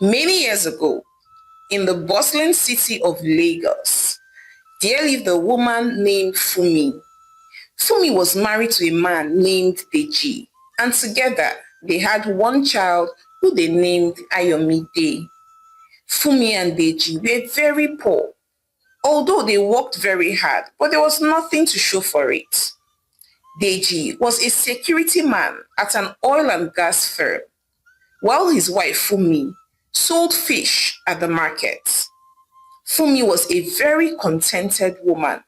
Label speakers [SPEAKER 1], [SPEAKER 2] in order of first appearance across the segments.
[SPEAKER 1] Many years ago, in the bustling city of Lagos, there lived a woman named Fumi. Fumi was married to a man named Deji, and together they had one child who they named Ayomide. Fumi and Deji were very poor, although they worked very hard, but there was nothing to show for it. Deji was a security man at an oil and gas firm, while his wife Fumi sold fish at the market. Fumi was a very contented woman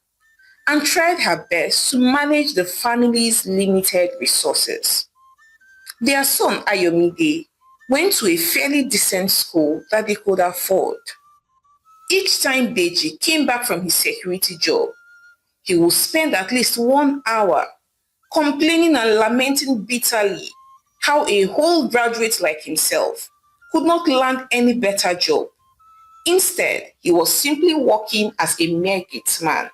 [SPEAKER 1] and tried her best to manage the family's limited resources. Their son Ayomide went to a fairly decent school that they could afford. Each time Deji came back from his security job, he would spend at least 1 hour complaining and lamenting bitterly how a whole graduate like himself could not land any better job. Instead, he was simply working as a mere gateman.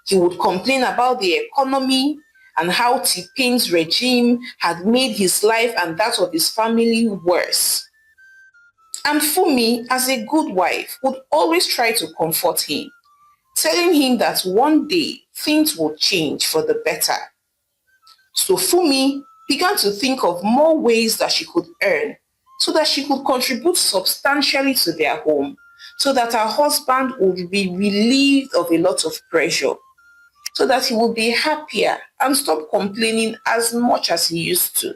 [SPEAKER 1] He would complain about the economy and how T-Pain's regime had made his life and that of his family worse. And Fumi, as a good wife, would always try to comfort him, telling him that one day things would change for the better. So Fumi began to think of more ways that she could earn so that she could contribute substantially to their home, so that her husband would be relieved of a lot of pressure, so that he would be happier and stop complaining as much as he used to.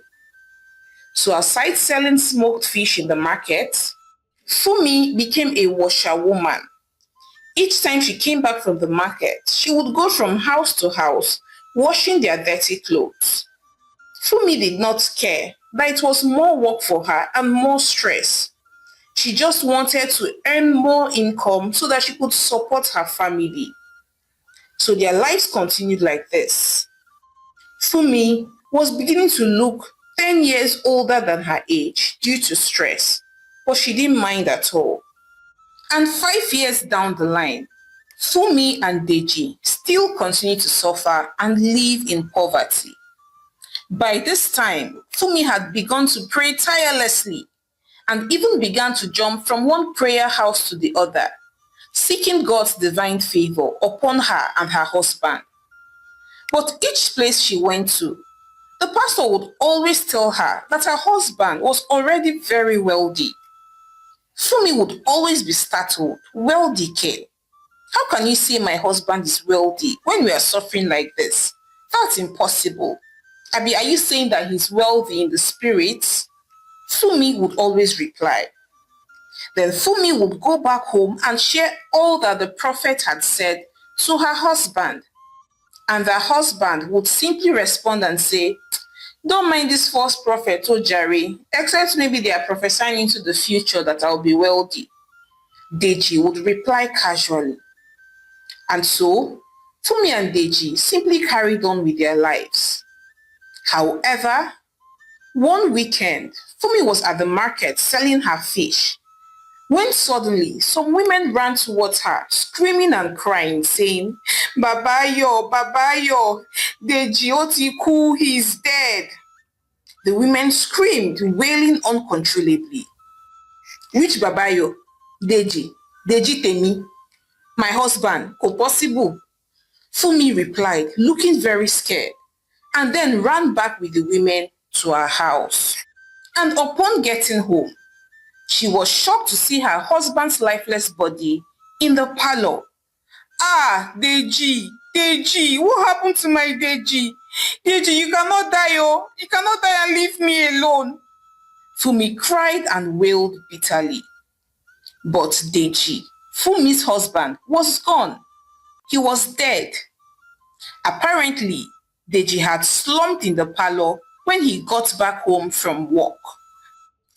[SPEAKER 1] So aside selling smoked fish in the market, Fumi became a washerwoman. Each time she came back from the market, she would go from house to house, washing their dirty clothes. Fumi did not care that it was more work for her and more stress. She just wanted to earn more income so that she could support her family. So their lives continued like this. Fumi was beginning to look 10 years older than her age due to stress, but she didn't mind at all. And 5 years down the line, Fumi and Deji still continue to suffer and live in poverty. By this time, Fumi had begun to pray tirelessly and even began to jump from one prayer house to the other, seeking God's divine favor upon her and her husband. But each place she went to, the pastor would always tell her that her husband was already very wealthy. Fumi would always be startled. Wealthy, K? How can you say my husband is wealthy when we are suffering like this? That's impossible. Abi, are you saying that he's wealthy in the spirit? Fumi would always reply. Then Fumi would go back home and share all that the prophet had said to her husband. And the husband would simply respond and say, don't mind this false prophet, oh Jerry, except maybe they are prophesying into the future that I'll be wealthy. Deji would reply casually. And so, Fumi and Deji simply carried on with their lives. However, one weekend, Fumi was at the market selling her fish when suddenly some women ran towards her, screaming and crying, saying, Babayo, Babayo, Deji Otiku, he's dead. The women screamed, wailing uncontrollably. Which Babayo? Deji. Deji Temi. My husband. Ko possible? Fumi replied, looking very scared, and then ran back with the women to her house. And upon getting home, she was shocked to see her husband's lifeless body in the parlor. Ah, Deji, Deji, what happened to my Deji? Deji, you cannot die, oh. You cannot die and leave me alone. Fumi cried and wailed bitterly. But Deji, Fumi's husband, was gone. He was dead. Apparently, Deji had slumped in the parlor when he got back home from work.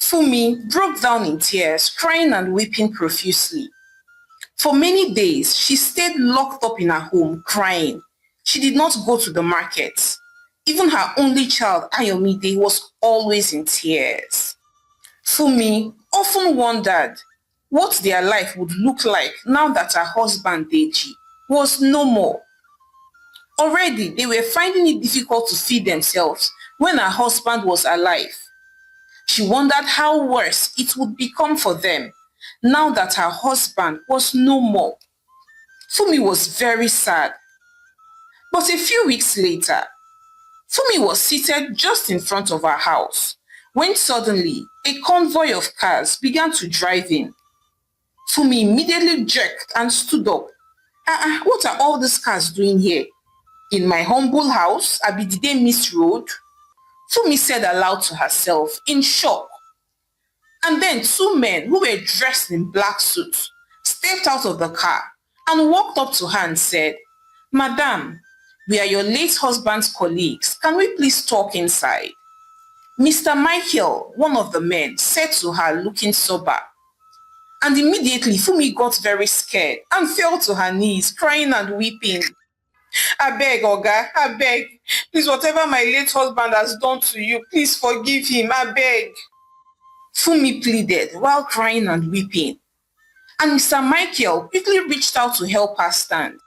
[SPEAKER 1] Fumi broke down in tears, crying and weeping profusely. For many days, she stayed locked up in her home, crying. She did not go to the market. Even her only child, Ayomide, was always in tears. Fumi often wondered what their life would look like now that her husband, Deji, was no more. Already, they were finding it difficult to feed themselves when her husband was alive. She wondered how worse it would become for them now that her husband was no more. Fumi was very sad. But a few weeks later, Fumi was seated just in front of her house when suddenly a convoy of cars began to drive in. Fumi immediately jerked and stood up. What are all these cars doing here? In my humble house, Abi, did they miss road? Fumi said aloud to herself in shock. And then two men who were dressed in black suits stepped out of the car and walked up to her and said, "Madam, we are your late husband's colleagues. Can we please talk inside?" Mr. Michael, one of the men, said to her looking sober. And immediately Fumi got very scared and fell to her knees, crying and weeping. "Abeg, Oga, abeg, please, whatever my late husband has done to you, please forgive him, abeg." Fumi pleaded while crying and weeping. And Mr. Michael quickly reached out to help her stand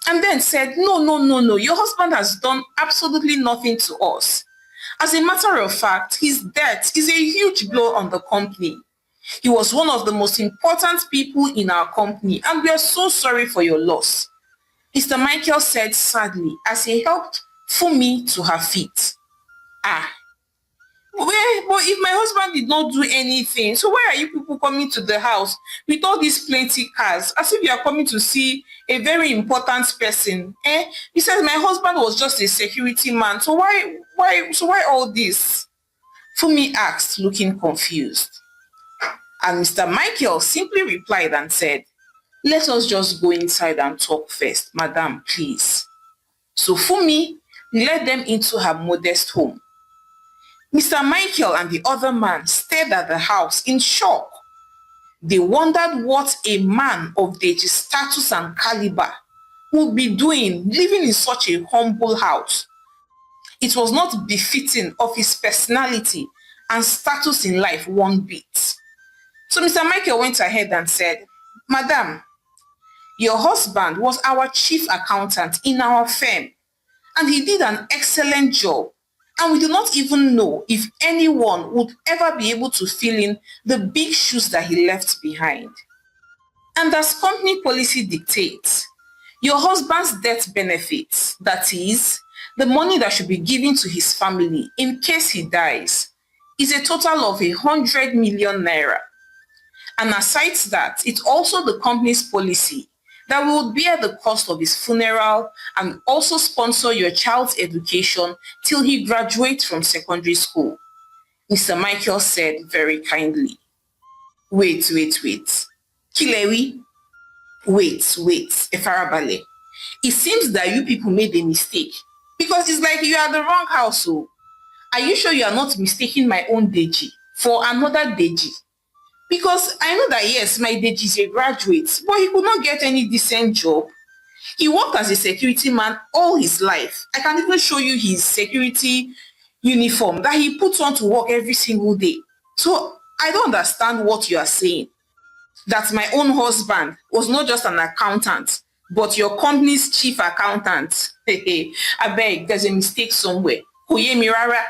[SPEAKER 1] and then said, "No, no, no, no, your husband has done absolutely nothing to us. As a matter of fact, his death is a huge blow on the company. He was one of the most important people in our company and we are so sorry for your loss," Mr. Michael said sadly as he helped Fumi to her feet. But if my husband did not do anything, so why are you people coming to the house with all these plenty cars as if you are coming to see a very important person? He said my husband was just a security man, so why all this? Fumi asked, looking confused. And Mr. Michael simply replied and said, "Let us just go inside and talk first, madam, please." So Fumi led them into her modest home. Mr. Michael and the other man stared at the house in shock. They wondered what a man of Deji's status and caliber would be doing living in such a humble house. It was not befitting of his personality and status in life one bit. So Mr. Michael went ahead and said, "Madam, your husband was our chief accountant in our firm, and he did an excellent job. And we do not even know if anyone would ever be able to fill in the big shoes that he left behind. And as company policy dictates, your husband's death benefits, that is, the money that should be given to his family in case he dies, is a total of 100 million naira. And aside that, it's also the company's policy that we would bear the cost of his funeral and also sponsor your child's education till he graduates from secondary school," Mr. Michael said very kindly. Wait. Kilewi? Wait, Efarabale. It seems that you people made a mistake because it's like you are the wrong house. So, are you sure you are not mistaking my own Deji for another Deji? Because I know that yes, my Deji is a graduate, but he could not get any decent job. He worked as a security man all his life. I can even show you his security uniform that he puts on to work every single day. So I don't understand what you are saying. That my own husband was not just an accountant, but your company's chief accountant. I beg, there's a mistake somewhere. Koye Mirara.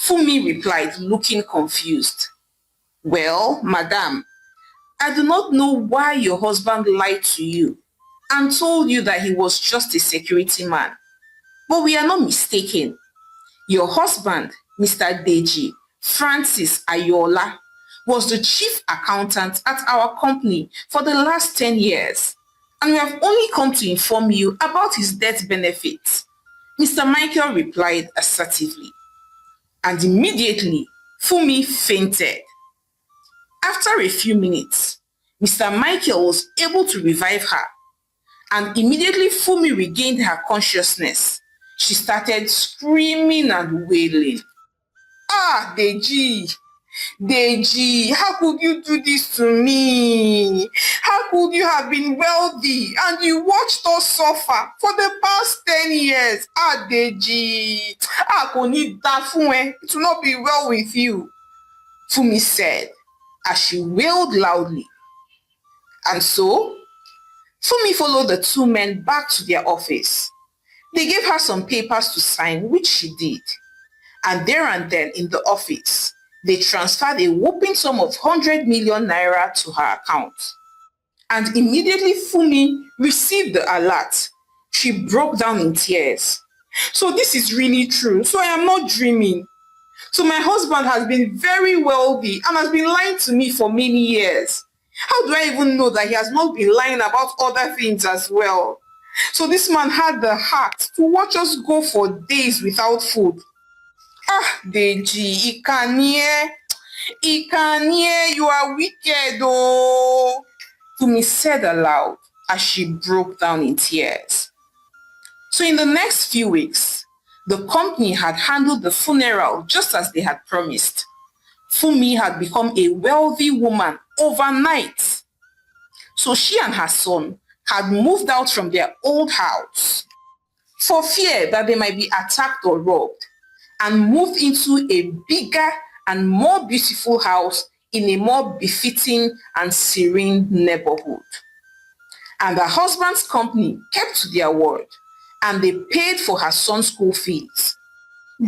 [SPEAKER 1] Fumi replied, looking confused. "Well, madam, I do not know why your husband lied to you and told you that he was just a security man. But we are not mistaken. Your husband, Mr. Deji Francis Ayola, was the chief accountant at our company for the last 10 years. And we have only come to inform you about his death benefits," Mr. Michael replied assertively. And immediately, Fumi fainted. After a few minutes, Mr. Michael was able to revive her, and immediately Fumi regained her consciousness. She started screaming and wailing. Deji, how could you do this to me? How could you have been wealthy and you watched us suffer for the past 10 years? Deji, it will not be well with you," Fumi said as she wailed loudly. And so, Fumi followed the two men back to their office. They gave her some papers to sign, which she did. And there and then in the office, They transferred a whopping sum of 100 million naira to her account. And immediately Funmi received the alert, she broke down in tears. So this is really true. So I am not dreaming. So my husband has been very wealthy and has been lying to me for many years. How do I even know that he has not been lying about other things as well? So this man had the heart to watch us go for days without food. Ah, Deji, Ikanie, you are wicked, oh. Funmi said aloud as she broke down in tears. So in the next few weeks, the company had handled the funeral just as they had promised. Funmi had become a wealthy woman overnight. So she and her son had moved out from their old house for fear that they might be attacked or robbed, and moved into a bigger and more beautiful house in a more befitting and serene neighborhood. And her husband's company kept to their word, and they paid for her son's school fees.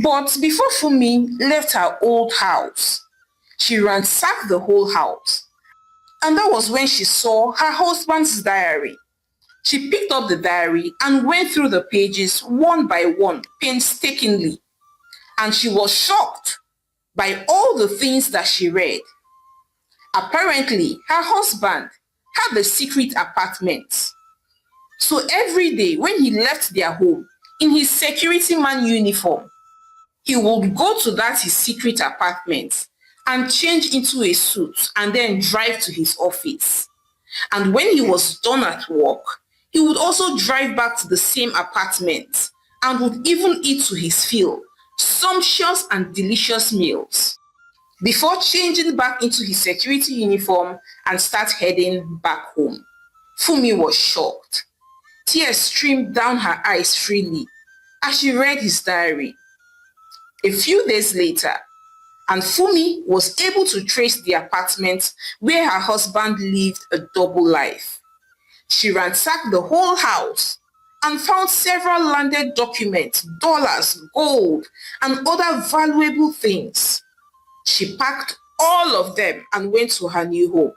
[SPEAKER 1] But before Funmi left her old house, she ransacked the whole house. And that was when she saw her husband's diary. She picked up the diary and went through the pages one by one painstakingly. And she was shocked by all the things that she read. Apparently, her husband had a secret apartment. So every day when he left their home in his security man uniform, he would go to that his secret apartment and change into a suit and then drive to his office. And when he was done at work, he would also drive back to the same apartment and would even eat to his fill sumptuous and delicious meals before changing back into his security uniform and start heading back home. Funmi was shocked. Tears streamed down her eyes freely as she read his diary. A few days later, and Funmi was able to trace the apartment where her husband lived a double life. She ransacked the whole house and found several landed documents, dollars, gold, and other valuable things. She packed all of them and went to her new home.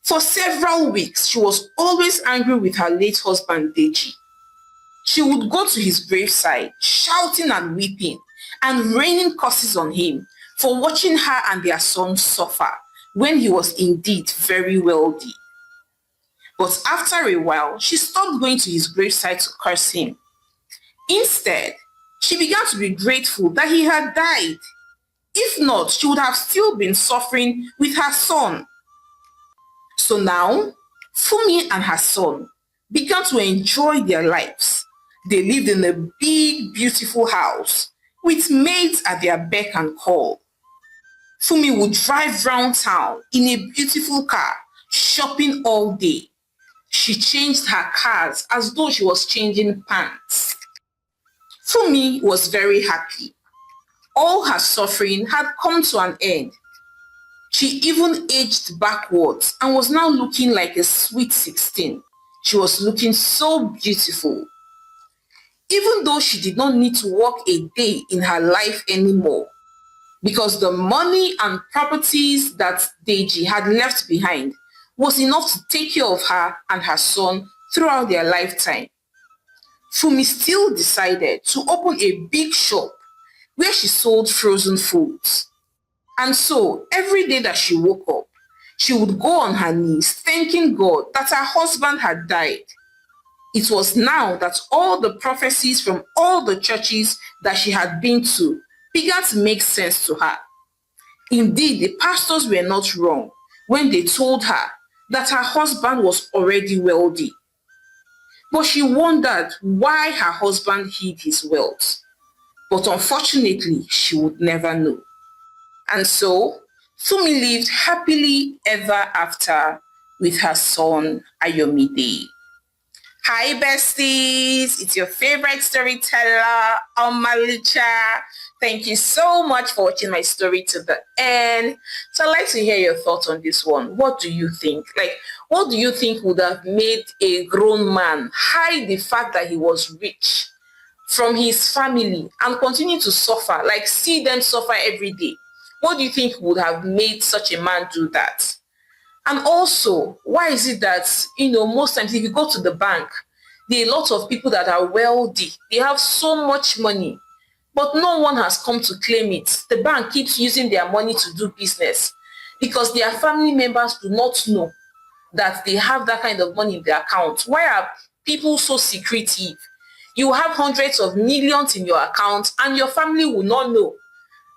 [SPEAKER 1] For several weeks, she was always angry with her late husband, Deji. She would go to his graveside, shouting and weeping, and raining curses on him for watching her and their son suffer when he was indeed very wealthy. But after a while, she stopped going to his graveside to curse him. Instead, she began to be grateful that he had died. If not, she would have still been suffering with her son. So now, Funmi and her son began to enjoy their lives. They lived in a big, beautiful house with maids at their beck and call. Funmi would drive round town in a beautiful car, shopping all day. She changed her cars as though she was changing pants. Funmi was very happy. All her suffering had come to an end. She even aged backwards and was now looking like a sweet 16. She was looking so beautiful. Even though she did not need to work a day in her life anymore, because the money and properties that Deji had left behind was enough to take care of her and her son throughout their lifetime. Funmi still decided to open a big shop where she sold frozen foods. And so every day that she woke up, she would go on her knees thanking God that her husband had died. It was now that all the prophecies from all the churches that she had been to began to make sense to her. Indeed, the pastors were not wrong when they told her that her husband was already wealthy. But she wondered why her husband hid his wealth. But unfortunately, she would never know. And so, Funmi lived happily ever after with her son, Ayomide. Hi besties, it's your favorite storyteller, Omalicha. Thank you so much for watching my story to the end. So I'd like to hear your thoughts on this one. What do you think? What do you think would have made a grown man hide the fact that he was rich from his family and continue to suffer, see them suffer every day? What do you think would have made such a man do that? And also, why is it that, most times if you go to the bank, there are a lot of people that are wealthy. They have so much money, but no one has come to claim it. The bank keeps using their money to do business because their family members do not know that they have that kind of money in their account. Why are people so secretive? You have hundreds of millions in your account and your family will not know.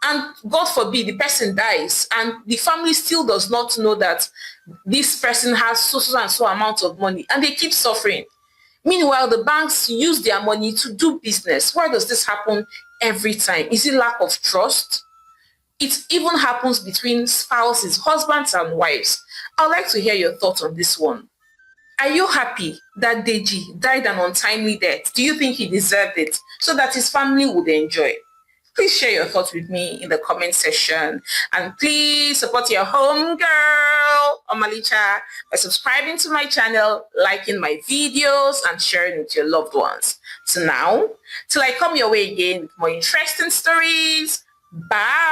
[SPEAKER 1] And God forbid the person dies and the family still does not know that this person has so and so amount of money and they keep suffering. Meanwhile, the banks use their money to do business. Why does this happen every time? Is it lack of trust? It even happens between spouses, husbands and wives. I'd like to hear your thoughts on this one. Are you happy that Deji died an untimely death? Do you think he deserved it so that his family would enjoy? Please share your thoughts with me in the comment section. And please support your home girl, Omalicha, by subscribing to my channel, liking my videos, and sharing with your loved ones. So now, till I come your way again with more interesting stories, bye.